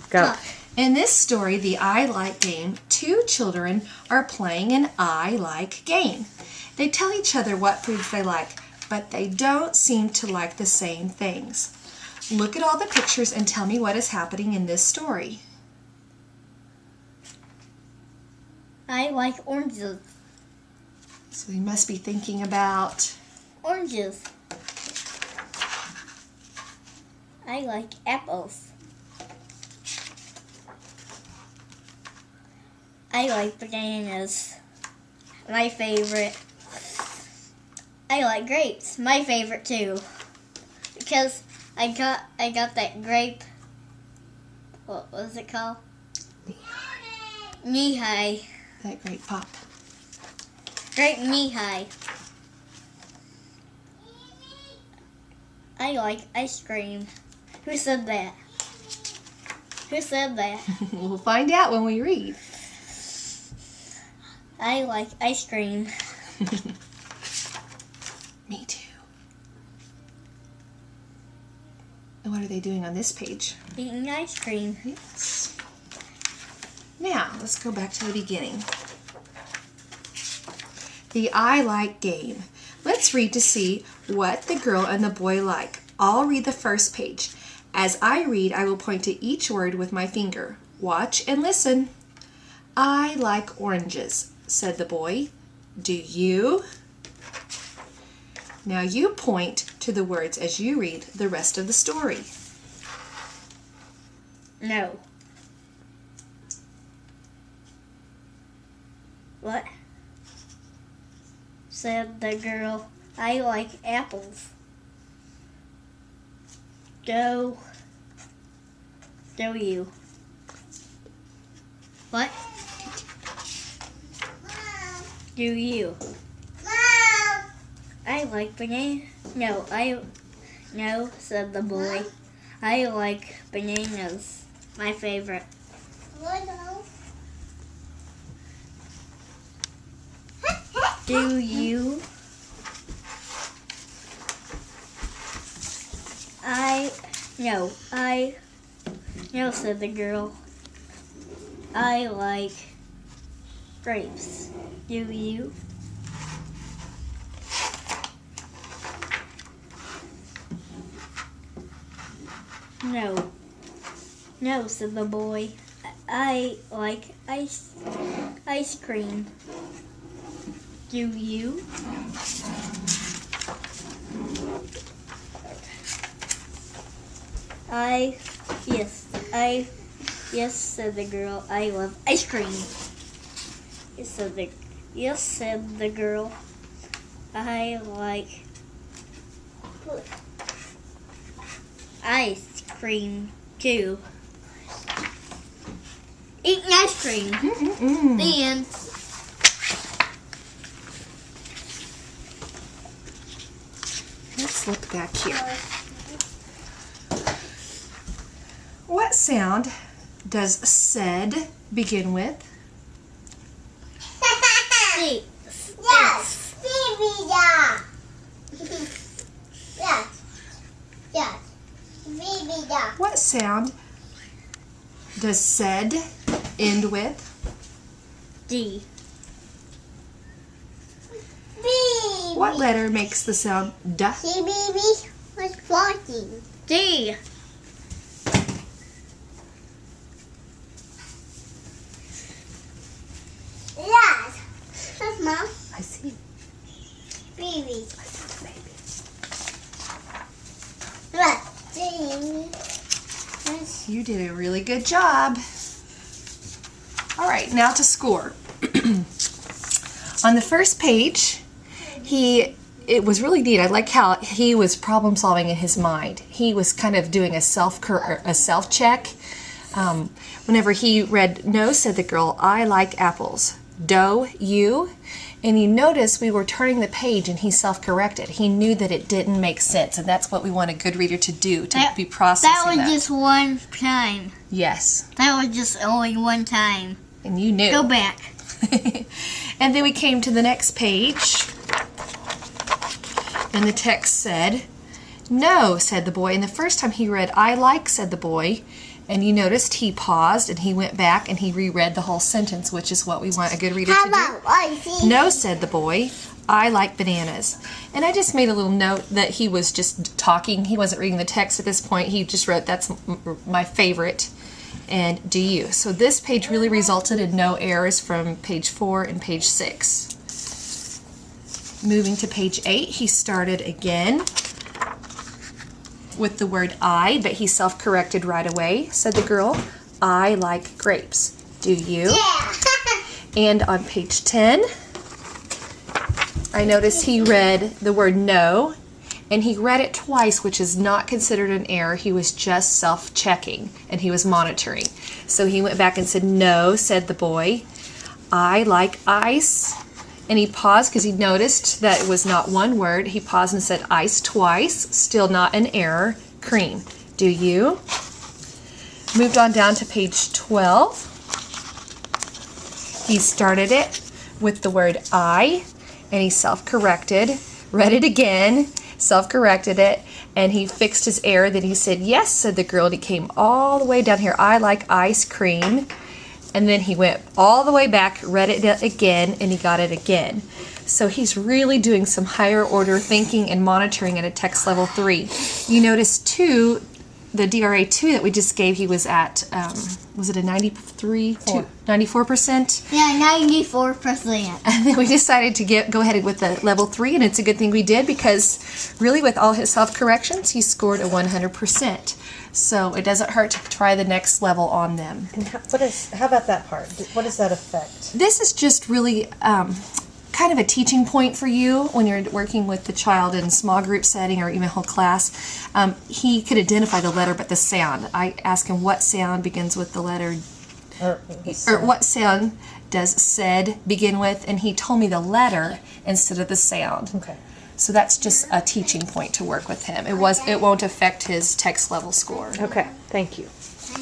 Go. In this story, the I Like game, two children are playing an I Like game. They tell each other what foods they like, but they don't seem to like the same things. Look at all the pictures and tell me what is happening in this story. I like oranges. So we must be thinking about Oranges. I like apples. I like bananas. My favorite. I like grapes. My favorite too. Because I got that grape. What was it called? Knee-high. that great pop. Grape knee-high. I like ice cream. Who said that? Who said that? We'll find out when we read. I like ice cream. Me too. And what are they doing on this page? Eating ice cream. Yes. Now, let's go back to the beginning. The I Like game. Let's read to see what the girl and the boy like. I'll read the first page. As I read, I will point to each word with my finger. Watch and listen. I like oranges, said the boy. Do you? Now you point to the words as you read the rest of the story. No. What? Said the girl. I like apples. Do you? What? Do you? I like banana. No, said the boy. I like bananas. My favorite. Do you? No, said the girl. I like grapes. Do you? No, said the boy. I like ice cream. Do you? Yes, said the girl. I love ice cream. Yes, said the girl. I like ice cream too. Eating ice cream. The end. Let's look back here. What sound does said begin with? C. Yes. Yes. What sound does said end with? D. What letter makes the sound D? See, baby was walking. D. Yes. That's Mom. I see. Baby. I see the baby. Look. Baby. You did a really good job. All right, now to score. On the first page, it was really neat. I like how he was problem solving in his mind. He was kind of doing a self check. Whenever he read no, said the girl, I like apples. Do you? And you notice we were turning the page and he self-corrected. He knew that it didn't make sense, and that's what we want a good reader to do, to be processing That was just one time. Yes. That was just only one time. And you knew. Go back. And then we came to the next page, and the text said, no, said the boy. And the first time he read, I like, said the boy, And you noticed he paused and he went back and he reread the whole sentence, which is what we want a good reader How to do. about icy? No, said the boy. I like bananas. And I just made a little note that he was just talking. He wasn't reading the text at this point. He just wrote, that's my favorite. And do you. So this page really resulted in no errors from page 4 and page 6. Moving to page 8, he started again with the word I, but he self-corrected right away. Said the girl, I like grapes. Do you? Yeah. And on page 10, I noticed he read the word no, and he read it twice, which is not considered an error. He was just self-checking, and he was monitoring. So he went back and said, no, said the boy. I like ice. And he paused because he noticed that it was not one word. He paused and said ice twice, still not an error. Cream. Do you? Moved on down to page 12. He started it with the word I, and he self-corrected, read it again, self-corrected it, and he fixed his error. Then he said, yes, said the girl, and he came all the way down here. I like ice cream. And then he went all the way back, read it again, and he got it again. So he's really doing some higher order thinking and monitoring at a text level 3. You notice too, the DRA 2 that we just gave, he was at, was it a 94%? Yeah, 94%. And then we decided to go ahead with the level 3, and it's a good thing we did because really with all his self-corrections, he scored a 100%. So it doesn't hurt to try the next level on them. And how about that part? What does that affect? This is just really kind of a teaching point for you when you're working with the child in a small group setting or even whole class. He could identify the letter but the sound. I asked him what sound begins with the letter, or what sound does said begin with, and he told me the letter instead of the sound. Okay. So that's just a teaching point to work with him. It won't affect his text level score. Okay, thank you.